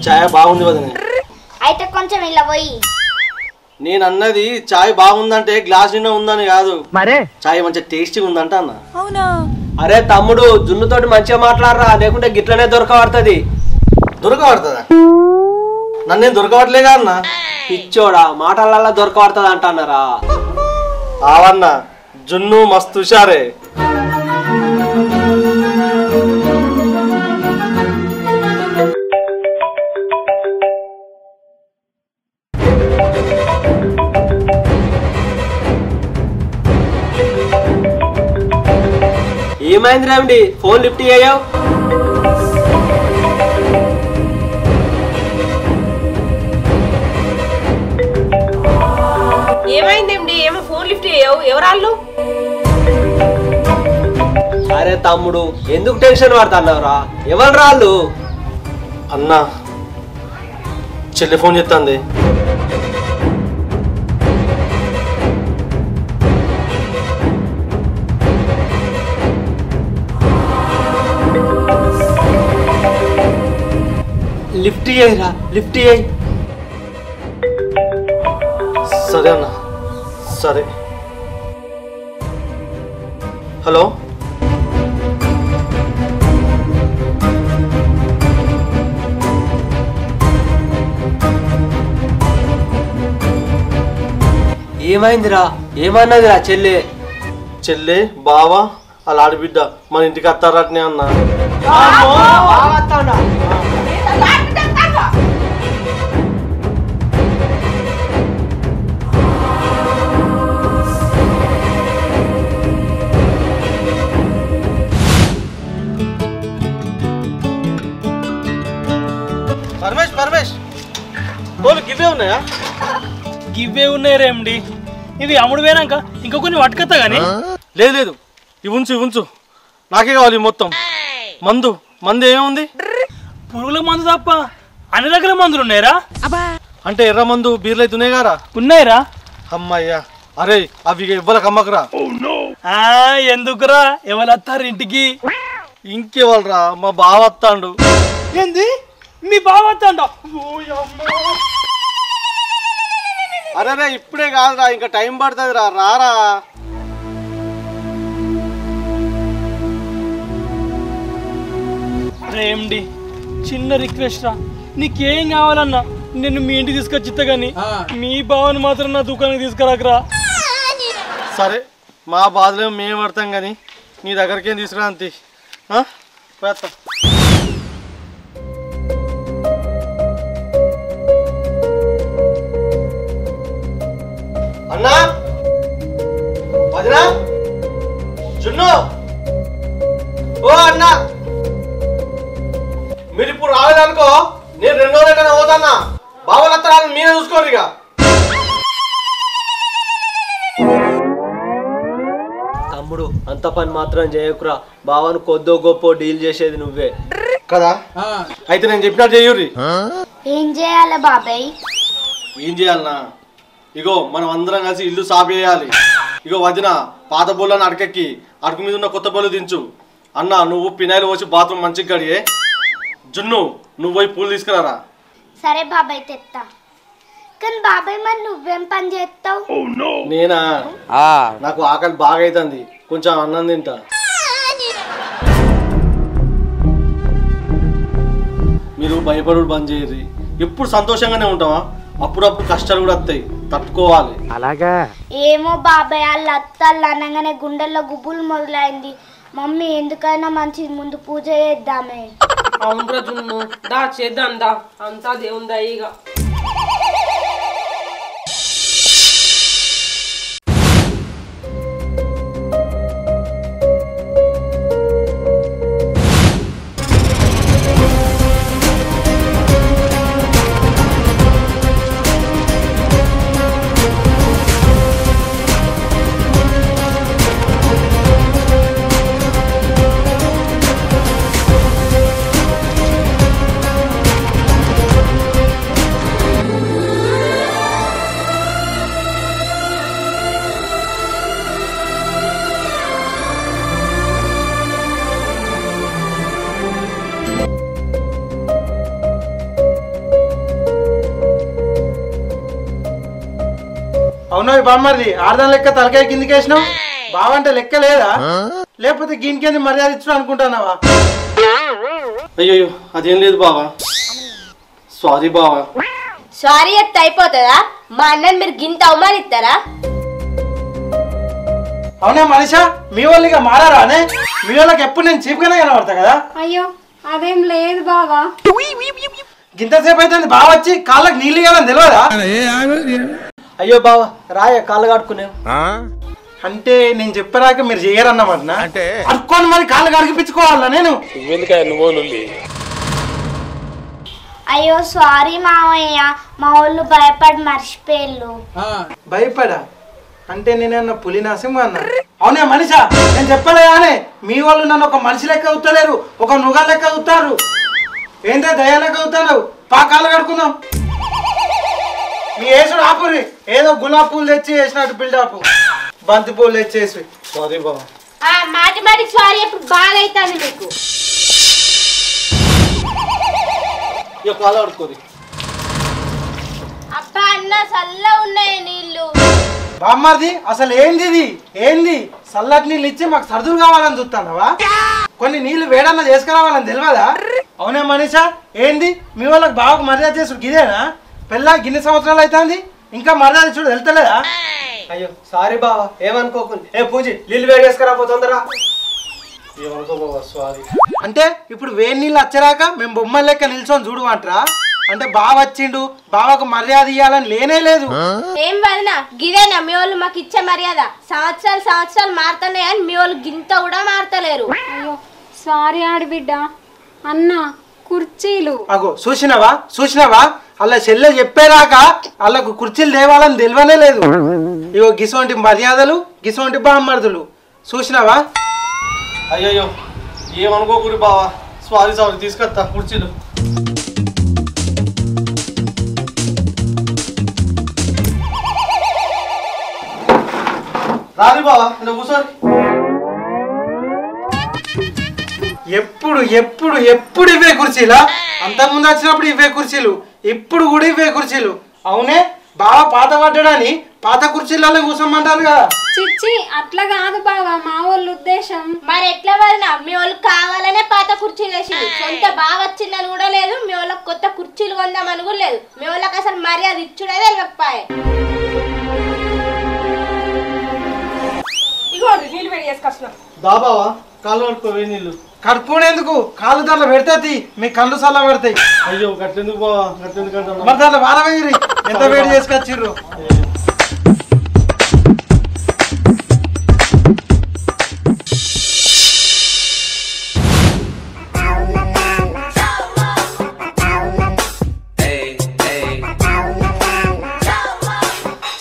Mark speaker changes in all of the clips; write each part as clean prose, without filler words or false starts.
Speaker 1: చాయ్ బాగుంది వదిన.
Speaker 2: అయితే కొంచెం ఇలా పోయి.
Speaker 1: నేను అన్నది చాయ్ బాగుందంటే గ్లాస్ నిండా ఉందని కాదు, మరే చాయ్ మంచిగా టేస్టీగా ఉందంట అన్న.
Speaker 3: అవునా?
Speaker 4: అరే తమ్ముడు జున్నుతోటి మంచిగా మాట్లాడరా, లేకుంటే గిట్లనే దొరకబడుతుంది.
Speaker 1: దొరకబడుతుందా? నన్నేం దొరకబడలేగా అన్న.
Speaker 4: పిచ్చోడా, మాటలల్లా దొరకబడుతుంది అంటున్నారా?
Speaker 1: ఆవన్న జున్ను మస్తు హుషారే.
Speaker 4: ఏమైంది రేమిడి, ఫోన్ లిఫ్ట్ అయ్యావు?
Speaker 3: ఏమైందేమిటి? ఏమో ఫోన్ లిఫ్ట్ అయ్యావు? ఎవరాళ్ళు?
Speaker 4: అరే తమ్ముడు ఎందుకు టెన్షన్ పడుతున్నావురా? ఎవరు రాళ్ళు?
Speaker 1: అన్న చెల్లి ఫోన్ చేస్తుంది.
Speaker 4: లిఫ్ట్ అయ్యాయిరా, లిఫ్ట్ అయ్యాయి.
Speaker 1: సరే అన్న, సరే. హలో,
Speaker 4: ఏమైందిరా? ఏమన్నదిరా చెల్లె?
Speaker 1: చెల్లె బావా అలా ఆడబిడ్డ మన ఇంటికి వస్తారటనే అన్న. పరమేష్ పరమేష్ తోలు గివ్వే ఉన్నాయా?
Speaker 5: గివ్వే ఉన్నాయి రేమిడి. ఇవి అమ్ముడు పోయినాక ఇంకా కొన్ని పట్టుకొస్తా గానీ.
Speaker 1: లేదు లేదు, ఇవి ఉంచు ఉంచు, నాకే కావాలి మొత్తం. మందు మందు ఏముంది?
Speaker 5: పురుగుల మందు తప్ప అన్ని రకాల మందులు ఉన్నాయిరా.
Speaker 1: అంటే ఎర్ర మందు బీర్లు అయితే ఉన్నాయి గారా?
Speaker 5: ఉన్నాయిరా.
Speaker 1: అమ్మయ్యా, అరే అవి ఇవ్వలకు అమ్మకరా.
Speaker 5: ఎందుకురా, ఎవరు వస్తారు ఇంటికి?
Speaker 1: ఇంకెవలరా, మా బావ వస్తాడు.
Speaker 5: ఏంది మీ బావ వస్తాడా?
Speaker 1: అరే రే ఇప్పుడే కాదురా, ఇంకా టైం పడుతుంది రా, రారా.
Speaker 5: రేమిడి చిన్న రిక్వెస్ట్ రా, నీకేం కావాలన్నా నేను మీ ఇంటికి తీసుకొచ్చిస్తా గానీ మీ బావని మాత్రం నా దుకాణానికి తీసుకురాకరా.
Speaker 1: సరే, మా బాధలో మేము పడతాం కానీ నీ దగ్గరికేం తీసుకురా అంతే. పోతా. అన్నా వదినా జున్ను, ఓ అన్నా, మీరు ఇప్పుడు రాలేదనుకో నేను 2 రోజులు ఎక్కడ పోతానా. బావలత్తరాలను మీరే చూసుకోండి. ఇక
Speaker 4: తమ్ముడు అంత పని మాత్రం చేయకురా, బావను కొద్దో గొప్ప డీల్ చేసేది నువ్వే
Speaker 1: కదా. అయితే నేను చెప్పినట్టు చెయ్యూరి.
Speaker 2: ఏం చేయాలి బాబాయ్?
Speaker 1: ఏం చేయాలన్నా, ఇగో మనం అందరం కలిసి ఇల్లు సాఫ్ చేయాలి. ఇగో వదిన పాత బోళ్ళని అడకెక్కి అడుగు మీద ఉన్న కొత్త బోళ్ళు దించు. అన్న నువ్వు పినాయిలు వచ్చి బాత్రూమ్ మంచిగా కడిగే. జున్ను నువ్వు పోయి పూలు తీసుకురారా.
Speaker 2: సరే బాబాయ్ తెత్తా. కానీ బాబాయ్ మరి నువ్వేం పని చేస్తావు?
Speaker 1: నేనా, నాకు ఆకలి బాగా అవుతుంది, కొంచెం అన్నం తింటా. మీరు భయపడు బంద్ చేయరు. ఎప్పుడు సంతోషంగానే ఉంటావా? అప్పుడప్పుడు కష్టాలు కూడా వస్తాయి, తట్టుకోవాలి.
Speaker 4: అలాగా
Speaker 2: ఏమో బాబాయ్, వాళ్ళ అత్తళ్ళు అనగానే గుండెల్లో గుబులు మొదలైంది. మమ్మీ ఎందుకైనా మంచిది ముందు పూజ చేద్దామే.
Speaker 3: అవును జున్ను, దా చేద్దాం దా, అంతా దేవుందా ఇక.
Speaker 6: అవునా బామ్మది ఆడదాని లెక్క తలకాయ కిందికేసినావు బావంటే లెక్క లేదా లేకపోతే గిన్కేంది మర్యాద ఇచ్చు అనుకుంటున్నావా
Speaker 1: అయ్యో అదేం లేదు బావా సారీ బావా
Speaker 2: సారీ చెప్తే అయిపోతుందా మా అన్నని మీరు గింత అవమానిస్తారా
Speaker 6: అవునా మనిషా మీ వాళ్ళు ఇక మారారా అనే మీ వాళ్ళకి ఎప్పుడు నేను చీప్గానే కనబడతా కదా
Speaker 7: అయ్యో అదేం లేదు బావా
Speaker 6: గింతసేపు అయితే బావ వచ్చి కాళ్ళకి నీళ్ళు ఇవ్వాలని తెలియదా
Speaker 4: అయ్యో బావా రాయ కాళ్ళు కడుక్కునేవు
Speaker 6: అంటే నేను చెప్పరాక మీరు చేయరన్నమాట అడుక్కొని మరి కాళ్ళు కడిగిపించుకోవాలా నేను
Speaker 2: అయ్యో సారీ మావయ్య మా వాళ్ళు భయపడి మర్చిపోయారు
Speaker 6: భయపడా అంటే నేనన్న పులి నాశం అన్నా అవునే మనిషా నేను చెప్పలే అనే మీ వాళ్ళు నన్ను ఒక మనిషి లెక్క అవుతలేరు ఒక నుగ లెక్క అవుతారు ఏంటో దయ లెక్క అవుతారు కాళ్ళు కడుకుందాం మీ వేసుడు ఆపురి ఏదో గులాబ్ పూలు తెచ్చి వేసినట్టు బిల్డప్ బంతి పూలు తెచ్చేసి
Speaker 1: సారీ బావా
Speaker 2: మాటి మాటికి సారీ ఎప్పుడు బాగా అవుతుంది మీకు
Speaker 1: ఇక కాలు ఆడుకోది
Speaker 2: అబ్బా అన్న చల్ల ఉన్నాయి నీళ్ళు
Speaker 6: బామ్మది అసలు ఏంది ఇది ఏంది చల్లటి నీళ్ళు ఇచ్చి మాకు సర్దులు కావాలని చూస్తానవా కొన్ని నీళ్లు వేడన్నా చేసుకురావాలని తెలియదా అవునే మనీషా ఏంది మీ వాళ్ళకి బాగా మర్యాద చేసుడు ఇదేనా పెళ్ళా గిన్నె సంవత్సరాలు అవుతుంది ఇంకా మర్యాద చూడు వెళ్తలేదా
Speaker 4: అయ్యో సారీ బావా ఏమనుకోకుండా ఏ పూజి నీళ్ళు వేడి చేసుకురా తొందరగా
Speaker 1: ఏమనుకో బావా సారీ
Speaker 6: అంటే ఇప్పుడు వేడి నీళ్ళు వచ్చరాక మేము బొమ్మల లెక్క నిల్చొని చూడమంటారా అంటే బావ వచ్చిండు బావకు మర్యాద ఇవ్వాలని లేనే లేదు
Speaker 2: ఏం వదినా గిదేనా మీ వాళ్ళు మాకు ఇచ్చే మర్యాద సంవత్సరాలు మారుతున్నాయి అని మీ వాళ్ళు గింత కూడా మారతలేరు
Speaker 7: అయ్యో సారీ ఆడబిడ్డ అన్న కుర్చీలు
Speaker 6: అగో చూసినావా అలా చెల్లె చెప్పేరాక వాళ్ళకు కుర్చీలు తేవాలని తెలియనే లేదు ఇగో గిసోంటి మర్యాదలు గిసోంటి బామ్మర్దులు చూసినావా
Speaker 1: అయ్యయ్యో ఏమనుకోకూడదు బావా సారీ తీసుకొస్తా కుర్చీలు రాని బావా ఇలా కూర్చోరి
Speaker 6: ఎప్పుడు ఇవే కుర్చీలా అంతకుముందు వచ్చినప్పుడు ఇవే కుర్చీలు ఇప్పుడు కూడా ఇవే కుర్చీలు అవునే బావ పాత పడ్డాడని పాత కుర్చీలలో కూర్చోమంటారు కదా
Speaker 7: చిచ్చి అట్లా కాదు బావా మా వాళ్ళ ఉద్దేశం
Speaker 2: మరి ఎట్లా వదినా మీ వాళ్ళు కావాలనే పాత కుర్చీలు వేసింది సొంత బాగా వచ్చిందని కూడా లేదు మీ వాళ్ళకి కొత్త కుర్చీలు కొందామని కూడా లేదు మీ వాళ్ళకి అసలు మర్యాద ఇచ్చుడే తెలియకపోయే
Speaker 3: ఇగో నీళ్ళు వేడి చేసుకొస్తున్నా
Speaker 1: దా బావా కాళ్ళు కడుక్కో వేడి నీళ్ళు
Speaker 6: కడుపునేందుకు కాళ్ళు దాంట్లో పెడతాయి మీ కళ్ళు సల్ల పెడతాయి
Speaker 1: అయ్యో గట్లెందుకు బావా గట్లెందుకు అంటున్నావు
Speaker 6: మరి దాంట్లో వారవేరి ఎంత వేడి చేసుకొచ్చిర్రు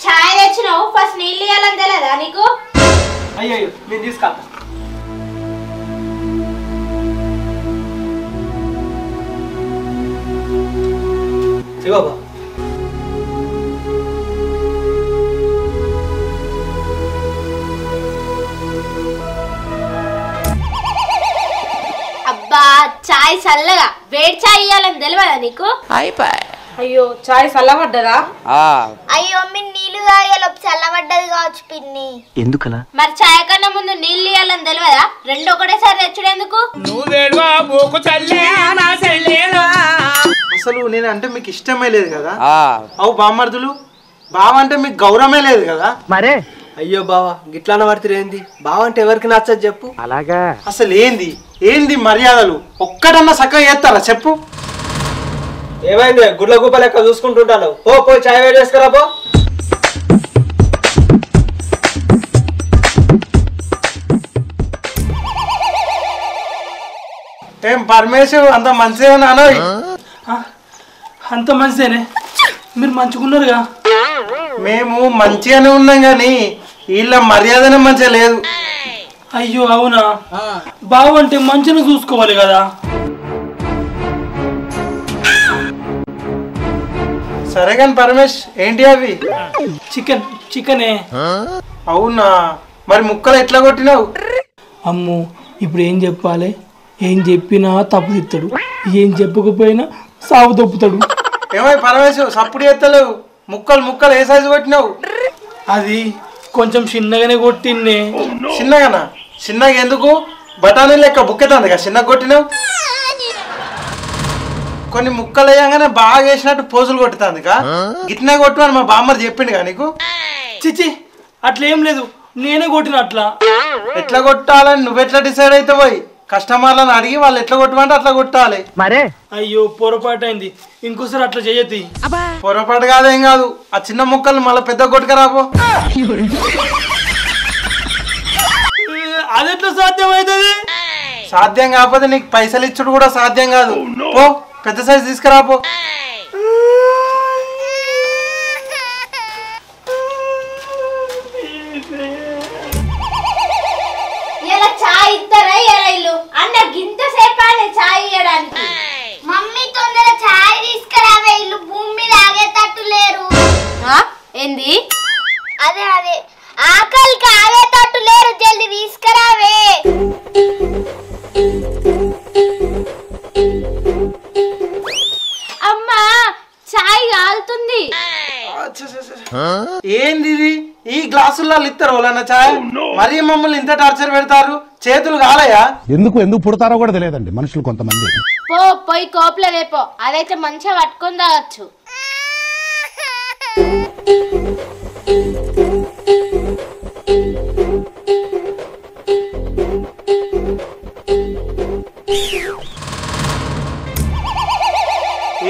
Speaker 2: ఛాయ్ తెచ్చినావు ఫస్ట్ నీళ్ళు ఇవ్వాలని తెలియదా నీకు
Speaker 4: అయ్యో నేను తీసుకెళ్తా ఇగో బా
Speaker 2: అబ్బా ఛాయ్ చల్లగా వేడి ఛాయ్ ఇవ్వాలని తెలియదా నీకు
Speaker 3: అయ్యో చాయ్ చల్లబడ్డదా
Speaker 2: అయ్యో మీ నీళ్లు తాగేలోపు చల్లబడ్డది కావచ్చు పిన్ని
Speaker 8: ఎందుకలా
Speaker 2: మరి ఛాయ్ కన్నా ముందు నీళ్ళు ఇవ్వాలని తెలియదా రెండు ఒకటేసారి తెచ్చుడేందుకు
Speaker 6: అసలు నేను అంటే మీకు ఇష్టమే లేదు కదా అవు బామ్మర్దులు బావ అంటే మీకు గౌరవమే లేదు కదా
Speaker 8: మరే
Speaker 4: అయ్యో బావా గిట్లాన పడితే ఏంది బావ అంటే ఎవరికి నచ్చదు చెప్పు
Speaker 8: అలాగా
Speaker 6: అసలు ఏంది మర్యాదలు ఒక్కడన్నా చక్కగా చేస్తారా చెప్పు
Speaker 4: ఏమైంది గుడ్ల గుప్ప లెక్క చూసుకుంటుంటాను పో చాయ్ వేడి చేసుకురా పో
Speaker 6: ఏం పరమేశ్వరు అంత మంచిగా నానో
Speaker 5: అంత మంచిదేనే మీరు మంచుకున్నారుగా
Speaker 6: మేము మంచిగానే ఉన్నాం కానీ వీళ్ళ మర్యాదనే మంచిగా లేదు
Speaker 5: అయ్యో అవునా బావంటే మంచిగా చూసుకోవాలి కదా
Speaker 6: సరే కానీ పరమేష్ ఏంటి అవి
Speaker 5: చికెనే
Speaker 6: అవునా మరి ముక్కలు ఎట్లా కొట్టినావు
Speaker 5: అమ్ము ఇప్పుడు ఏం చెప్పాలి ఏం చెప్పినా తప్పు తిత్తాడు ఏం చెప్పకపోయినా సాగు తప్పుతాడు
Speaker 6: ఏమై పరమేశ్వరు సప్పుడు ఎత్తలేవు ముక్కలు ఏ సైజు కొట్టినావు
Speaker 5: అది కొంచెం చిన్నగానే కొట్టిన్నే.
Speaker 6: చిన్నగానా? చిన్నగా ఎందుకు? బఠానీ లెక్క బుక్కెతాంది కదా చిన్నగా కొట్టినావు. కొన్ని ముక్కలు వేయంగానే బాగా వేసినట్టు పోజులు కొట్టుతాంది కా. గిట్నే కొట్టు అని మా బామ్మర్ చెప్పిండు కా నీకు.
Speaker 5: చిచి అట్లేం లేదు, నేనే కొట్టిన. అట్లా
Speaker 6: ఎట్లా కొట్టాలని నువ్వెట్లా డిసైడ్ అయితే పోయి కస్టమర్లను అడిగి వాళ్ళు ఎట్లా కొట్టమంటే అట్లా కొట్టాలి.
Speaker 5: అయ్యో పొరపాటు అయింది, ఇంకోసారి అట్లా చెయ్యతి.
Speaker 6: పొరపాటు కాదేం కాదు, ఆ చిన్న ముక్కలు మళ్ళీ పెద్ద కొట్టుకరాపో.
Speaker 5: అది ఎట్లా సాధ్యం అవుతుంది?
Speaker 6: సాధ్యం కాకపోతే నీకు పైసలు ఇచ్చుడు కూడా సాధ్యం కాదు. పో పెద్ద సైజు తీసుకురాపో.
Speaker 2: ఇలా చాయ్ ఇస్తారా ఇల్లు అన్న గింత సేపానే చాయ్ ఇవ్వడానికి. మమ్మీ తొందర చాయ్ తీసుకురావే, ఇల్లు భూమి మీద ఆగేటట్టు లేరు. ఏంది? అదే అదే ఆకలికి ఆగేటట్టు లేరు, జల్ది తీసుకురావే. అమ్మా చాయ్ కాలుతుంది.
Speaker 6: ఏంది ఇది? ఈ గ్లాసుల్లో ఇస్తారు వాళ్ళన్న చాయ్? మరీ మమ్మల్ని ఇంత టార్చర్ పెడతారు, చేతులు కాలయా?
Speaker 8: ఎందుకు పుడతారో కూడా తెలియదండి మనుషులు కొంతమంది.
Speaker 2: పోయి కోపల రేపో, అదైతే మంచిగా పట్టుకొని తాగొచ్చు.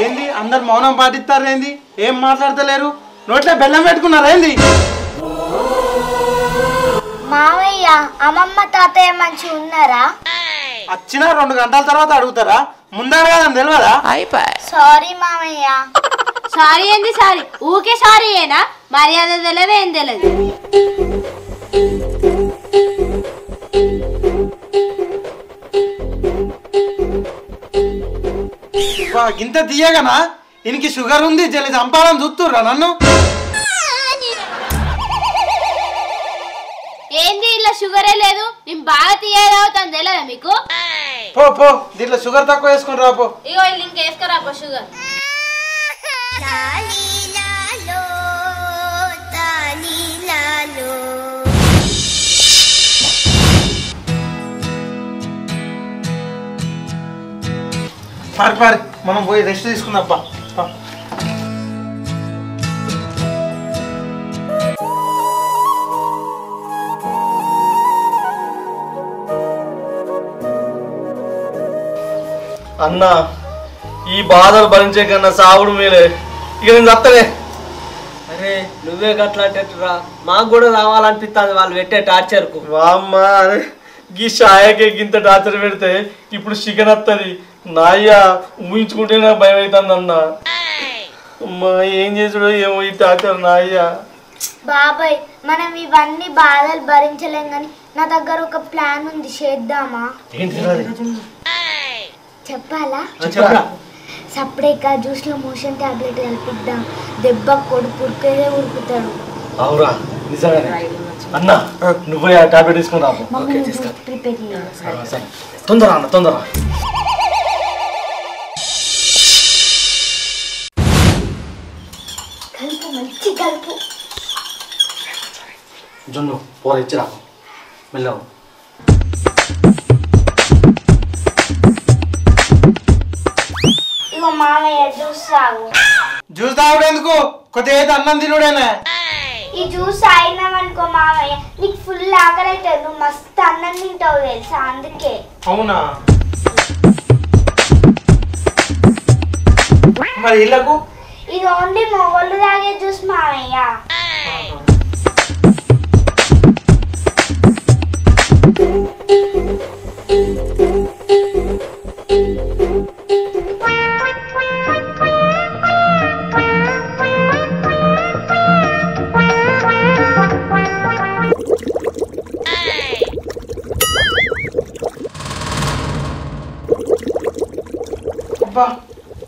Speaker 6: ఏంది అందరు మౌనం పాటిస్తారు? ఏంది ఏం మాట్లాడతలేరు? నోట్లో బెల్లం పెట్టుకున్నారా ఏంది?
Speaker 2: మామయ్య అమ్మమ్మ తాతయ్య మంచి ఉన్నారా?
Speaker 6: వచ్చిన 2 గంటల తర్వాత అడుగుతారా? ముందర కదని తెలియదా?
Speaker 2: సారీ మామయ్య. సారీ ఏంది సారీ? ఊకే సారీ ఏనా? మర్యాద తెలియదు ఏం తెలియదు.
Speaker 6: గింత తీయగనా? ఇనికి షుగర్ ఉంది, జల్లి చంపాలని చూస్తుర్రా నన్ను?
Speaker 2: ఏంది ఇలా షుగరే లేదు, నేను బాగా తీయవుతాను తెలియదా మీకు?
Speaker 6: పో దీంట్లో షుగర్ తక్కువ వేసుకుని రాపో.
Speaker 2: ఇగో ఇల్లు ఇంకా వేసుకురాపో షుగర్.
Speaker 6: పారి మనం పోయి రెస్ట్ తీసుకుందాం.
Speaker 1: అన్నా ఈ బాధలు భరించే కన్నా సావుడు మీరే. ఇక నేను చెప్తానే.
Speaker 4: అరే నువ్వే గట్లా అంటేరా, మాకు కూడా రావాలనిపిస్తుంది వాళ్ళు పెట్టే టార్చర్కు.
Speaker 1: వామ్మ అరే గీ షాయకే గింత టార్చర్ పెడితే ఇప్పుడు చికెన్ వస్తుంది. నాయ్య ఊహించుకుంటే నాకు భయం అవుతుంది అన్న. అమ్మా ఏం చేసుడు ఏమో ఈ టార్చర్ నాయ్య.
Speaker 2: బాబాయ్ మనం ఇవన్నీ బాధలు భరించలేం గాని నా దగ్గర ఒక ప్లాన్ ఉంది, చేద్దామా? చెప్పాలా? సపరేట్గా జ్యూస్ లో మోషన్ టాబ్లెట్ కలిపిద్దాం, దెబ్బ కొడుకు ఉరికేదే ఉరుకుతాడు.
Speaker 1: అవురా నిజంగానే అన్న, నువ్వు ఆ టాబ్లెట్ తీసుకుని రాబో.
Speaker 2: ప్రిపేర్ చేయాలి.
Speaker 1: సరే తొందర అన్న తొందర.
Speaker 2: కలుపు మంచి కలుపు.
Speaker 1: జున్ను పోర ఇచ్చి రాకు మెల్లవు.
Speaker 2: ఇగో మామయ్య జ్యూస్ తాగు.
Speaker 6: జ్యూస్ తాగుడు ఎందుకు? కొద్దిగా అయితే అన్నం తినుడేనా?
Speaker 2: ఈ జ్యూస్ తాగినామనుకో మామయ్య నీకు ఫుల్ ఆకలి అవుతుంది, నువ్వు మస్తు అన్నం తింటావు తెలుసా, అందుకే.
Speaker 6: అవునా? మరి ఇళ్ళకు
Speaker 2: ఇది ఓన్లీ మొగోళ్ళు తాగే జ్యూస్ మామయ్య.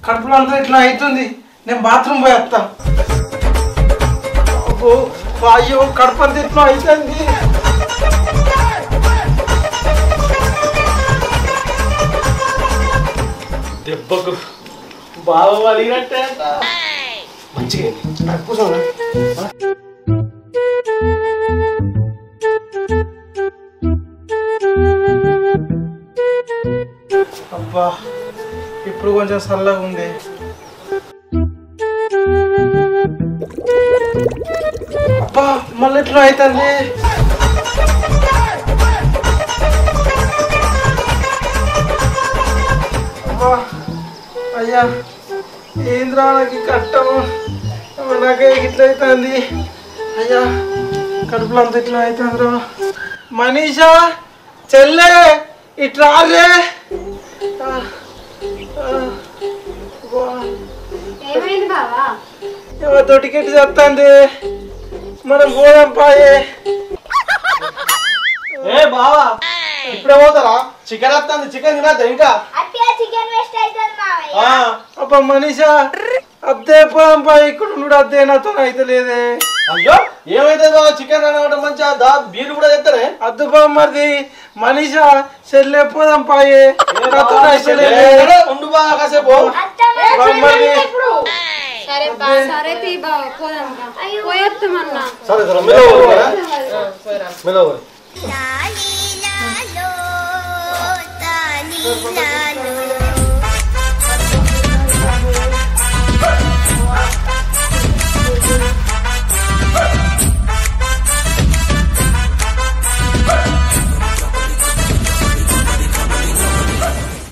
Speaker 6: కడుపులో అంతా ఇట్లా అవుతుంది, నేను బాత్రూమ్ పోయి వస్తా. అయ్యో కడుపు అంతా ఇట్లా అవుతుంది.
Speaker 1: దెబ్బకు బాగా వలిగినట్టే మంచిగా కూర్చోరా.
Speaker 6: అబ్బా ఇప్పుడు కొంచెం చల్లగా ఉంది. అబ్బా మళ్ళీ ఎట్లా అవుతుంది. అబ్బా అయ్యా ఏంద్రా నాకు కట్టము నాకే ఇట్లా అవుతుంది. అయ్యా కడుపులో అంత ఇట్లా అవుతుందిరా. మనీషా చెల్లె ఇట్లా రే.
Speaker 7: ఏమైంది బావా?
Speaker 6: ఎవరితో టికెట్ చెప్తాంది మనం పోదాం పాయే.
Speaker 1: ఏ బావా ఇప్పుడే పోతారా? చికెన్ వస్తుంది, చికెన్ తినద్దా ఇంకా?
Speaker 2: అట్లా చికెన్ వేస్ట్ అవుతుంది మావయ్య.
Speaker 6: అబ్బా మనీషా అద్దే పోదాం పాయ. ఇక్కడ ఉండు అద్దే నాతో అయితే లేదే.
Speaker 1: అయ్యో ఏమైతే బావ చికెన్ అనమాట మంచిగా దా బీరు కూడా తెస్తారే.
Speaker 6: అద్దు బామ్మది మనీషా చెల్లె పోదాం పాయే. నాతో అయితే లేదే.
Speaker 1: ఉండు బాగా కాసేపు.
Speaker 6: బామ్మది
Speaker 7: సరే బా సరే తీ బావ పోదాం బా. పోయేస్తామన్నా.
Speaker 1: సరే సరే మెల్లగా మెల్లగా.